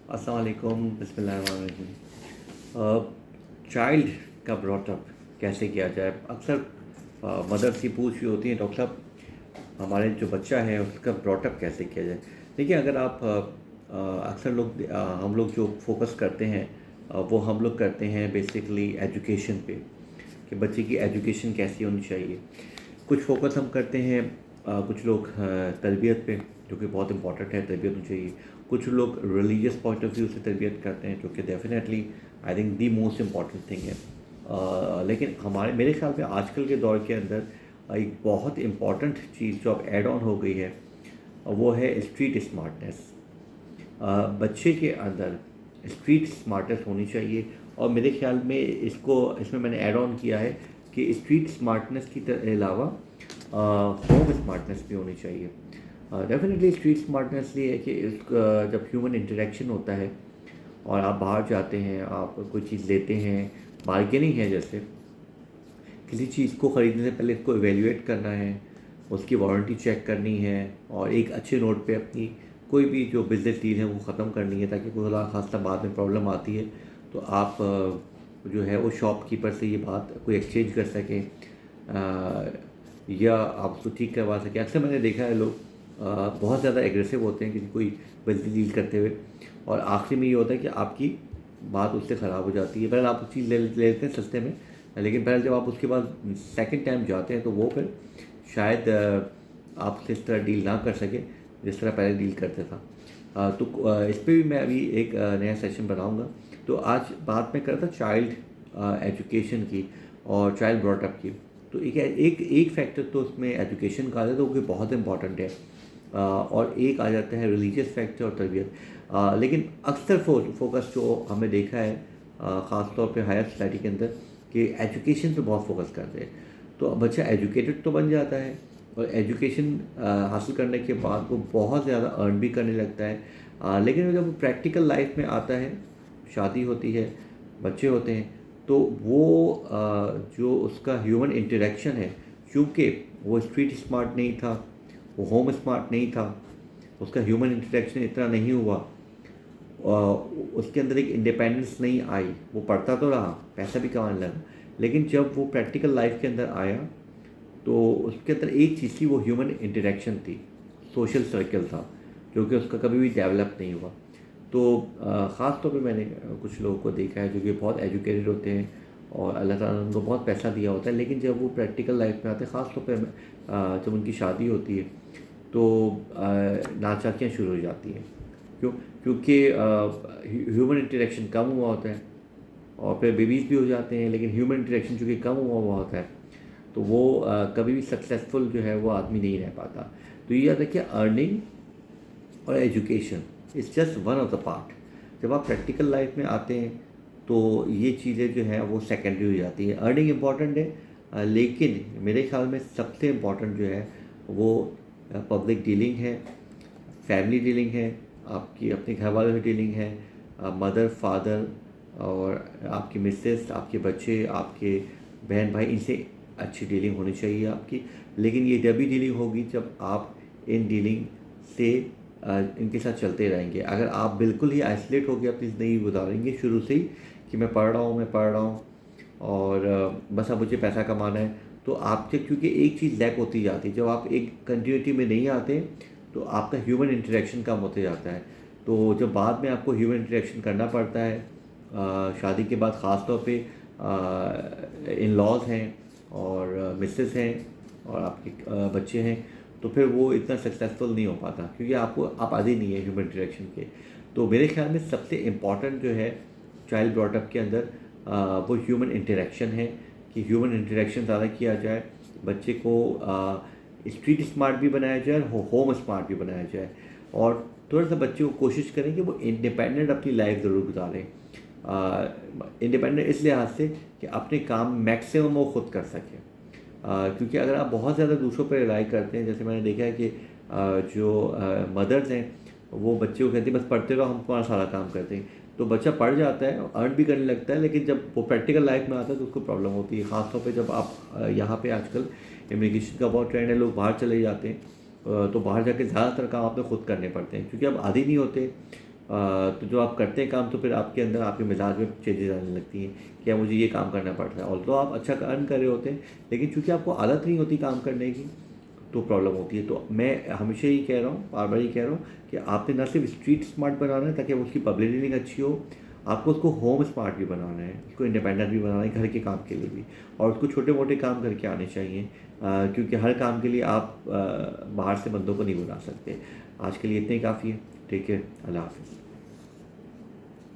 अस्सलाम वालेकुम, बिस्मिल्लाहिर्रहमानिर्रहीम। चाइल्ड का ब्रॉटअप कैसे किया जाए? अक्सर मदर्स की पूछ रही होती हैं, डॉक्टर साहब हमारे जो बच्चा है उसका ब्रॉटअप कैसे किया जाए। देखिए, अगर आप अक्सर लोग हम लोग जो फोकस करते हैं वो हम लोग करते हैं बेसिकली एजुकेशन पे, कि बच्चे की एजुकेशन कैसी होनी चाहिए। कुछ फोकस हम करते हैं कुछ लोग तरबियत पे, जो कि बहुत इंपॉर्टेंट है, तरबियत होनी चाहिए। कुछ लोग रिलीजियस पॉइंट ऑफ व्यू से तरबियत करते हैं, जो कि definitely I think the most important thing है। लेकिन हमारे मेरे ख्याल में आजकल के दौर के अंदर एक बहुत इम्पॉर्टेंट चीज़ जो अब ऐड ऑन हो गई है वो है स्ट्रीट स्मार्टनेस। बच्चे के अंदर स्ट्रीट स्मार्टनेस होनी चाहिए, और मेरे ख्याल में इसमें मैंने ऐड ऑन किया है कि स्ट्रीट स्मार्टनेस की अलावा होम स्मार्टनेस भी होनी चाहिए। डेफिनेटली स्ट्रीट स्मार्टनेस ये है कि जब ह्यूमन इंटरेक्शन होता है और आप बाहर जाते हैं, आप कोई चीज़ लेते हैं, बार्गेनिंग है, जैसे किसी चीज़ को ख़रीदने से पहले इसको इवेल्युएट करना है, उसकी वारंटी चेक करनी है, और एक अच्छे नोट पे अपनी कोई भी जो बिज़नेस डील है वो ख़त्म करनी है, ताकि कोई खुदा खास्ता बाद में प्रॉब्लम आती है तो आप जो है वो शॉपकीपर से ये बात कोई एक्सचेंज कर सकें, या आप उसको ठीक करवा सकें। अक्सर मैंने देखा है लोग बहुत ज़्यादा एग्रेसिव होते हैं किसी कोई बिज़नेस डील करते हुए, और आखिरी में ये होता है कि आपकी बात उससे ख़राब हो जाती है। पहले आप वो चीज़ ले लेते हैं सस्ते में, लेकिन पहले जब आप उसके बाद सेकंड टाइम जाते हैं तो वो फिर शायद आपसे इस तरह डील ना कर सके जिस तरह पहले डील करते था। इस पे भी मैं अभी एक नया सेशन बनाऊंगा। तो आज बात मैं कर रहा था चाइल्ड एजुकेशन की और चाइल्ड ब्रॉटअप की। तो एक एक एक फैक्टर तो उसमें एजुकेशन का आ जाता है, वो कि बहुत इंपॉर्टेंट है, और एक आ जाता है रिलीजियस फैक्टर और तरबियत। लेकिन अक्सर फोकस जो हमें देखा है ख़ास तौर पे हायर सोसाइटी के अंदर, कि एजुकेशन पे बहुत फोकस करते हैं। तो अब बच्चा एजुकेटेड तो बन जाता है, और एजुकेशन हासिल करने के बाद वो बहुत ज़्यादा अर्न भी करने लगता है। लेकिन जब वो प्रैक्टिकल लाइफ में आता है, शादी होती है, बच्चे होते हैं, तो वो जो उसका ह्यूमन इंटरेक्शन है, चूँकि वो स्ट्रीट स्मार्ट नहीं था, वो होम स्मार्ट नहीं था, उसका ह्यूमन इंटरेक्शन इतना नहीं हुआ, उसके अंदर एक इंडिपेंडेंस नहीं आई। वो पढ़ता तो रहा, पैसा भी कमाने लगा, लेकिन जब वो प्रैक्टिकल लाइफ के अंदर आया तो उसके अंदर एक चीज़ थी, वो ह्यूमन इंटरेक्शन थी, सोशल सर्कल था, जो कि उसका कभी भी डेवलप नहीं हुआ। तो ख़ास तौर पे मैंने कुछ लोगों को देखा है जो कि बहुत एजुकेटेड होते हैं और अल्लाह ताला ने उनको बहुत पैसा दिया होता है, लेकिन जब वो प्रैक्टिकल लाइफ में आते हैं, ख़ास तौर पे जब उनकी शादी होती है तो नाचाकियाँ शुरू हो जाती हैं। क्यों? क्योंकि ह्यूमन इंटरेक्शन कम हुआ होता है, और फिर बेबीज़ भी हो जाते हैं, लेकिन ह्यूमन इंटरेक्शन चूँकि कम हुआ होता है तो वो कभी भी सक्सेसफुल जो है वो आदमी नहीं रह पाता। तो ये याद रखिए, अर्निंग और education is just one of the part. जब आप प्रैक्टिकल लाइफ में आते हैं तो ये चीज़ें जो हैं वो सेकेंडरी हो जाती हैं। अर्निंग इम्पॉर्टेंट है, लेकिन मेरे ख्याल में सबसे इम्पॉर्टेंट जो है वो पब्लिक डीलिंग है, फैमिली डीलिंग है, आपकी अपने घर वालों से डीलिंग है, मदर फादर और आपकी मिसेस, आपके बच्चे, आपके बहन भाई, इनसे अच्छी डीलिंग होनी चाहिए आपकी। लेकिन ये जब भी डीलिंग होगी जब आप इन डीलिंग से इनके साथ चलते रहेंगे। अगर आप बिल्कुल ही आइसोलेट होकर अपनी ज़िंदगी गुजारेंगे शुरू से ही, कि मैं पढ़ रहा हूँ और बस अब मुझे पैसा कमाना है, तो आपसे क्योंकि एक चीज़ लैक होती जाती है, जब आप एक कंटिन्यूटी में नहीं आते तो आपका ह्यूमन इंटरेक्शन कम होते जाता है। तो जब बाद में आपको ह्यूमन इंटरेक्शन करना पड़ता है शादी के बाद, ख़ास तौर पे इन लॉज हैं और मिसेस हैं और आपके बच्चे हैं, तो फिर वो इतना सक्सेसफुल नहीं हो पाता, क्योंकि आप आदी नहीं है ह्यूमन इंटरेक्शन के। तो मेरे ख्याल में सबसे इम्पॉर्टेंट जो है चाइल्ड ब्रॉटअप के अंदर वो ह्यूमन इंटरेक्शन है, कि ह्यूमन इंटरेक्शन ज़्यादा किया जाए, बच्चे को स्ट्रीट स्मार्ट भी बनाया जाए और होम स्मार्ट भी बनाया जाए, और थोड़ा सा बच्चे को कोशिश करें कि वो इंडिपेंडेंट अपनी लाइफ ज़रूर गुजारें। इंडिपेंडेंट इस लिहाज से कि अपने काम मैक्सिमम वो खुद कर सकें, क्योंकि अगर आप बहुत ज़्यादा दूसरों पर रिलाई करते हैं, जैसे मैंने देखा है कि जो मदर्स हैं वो बच्चे को कहती हैं बस पढ़ते रहो, हम तुम्हारा सारा काम करते हैं, तो बच्चा पढ़ जाता है, अर्न भी करने लगता है, लेकिन जब वो प्रैक्टिकल लाइफ में आता है तो उसको प्रॉब्लम होती है। ख़ासतौर पे जब आप यहाँ पे आजकल इमिग्रेशन का बहुत ट्रेंड है, लोग बाहर चले जाते हैं, तो बाहर जाके ज़्यादातर काम आपने खुद करने पड़ते हैं, क्योंकि अब आदी नहीं होते। तो जो आप करते हैं काम तो फिर आपके अंदर आपके मिजाज में चेंजेस आने लगती हैं कि अब मुझे ये काम करना पड़ रहा है, और तो आप अच्छा अर्न कर रहे होते हैं लेकिन चूंकि आपको आदत नहीं होती काम करने की तो प्रॉब्लम होती है। तो मैं हमेशा ही कह रहा हूँ, बार बार ही कह रहा हूँ कि आपने ना सिर्फ स्ट्रीट स्मार्ट बनाना है ताकि उसकी पब्लिक रीडिंग अच्छी हो, आपको उसको होम स्मार्ट भी बनाना है, उसको इंडिपेंडेंट भी बनाना है घर के काम के लिए भी, और उसको छोटे मोटे काम करके आने चाहिए। क्योंकि हर काम के लिए आप बाहर से बंदों को नहीं बुला सकते। आज के लिए इतने ही काफ़ी है। ठीक है, अल्लाह हाफिज़।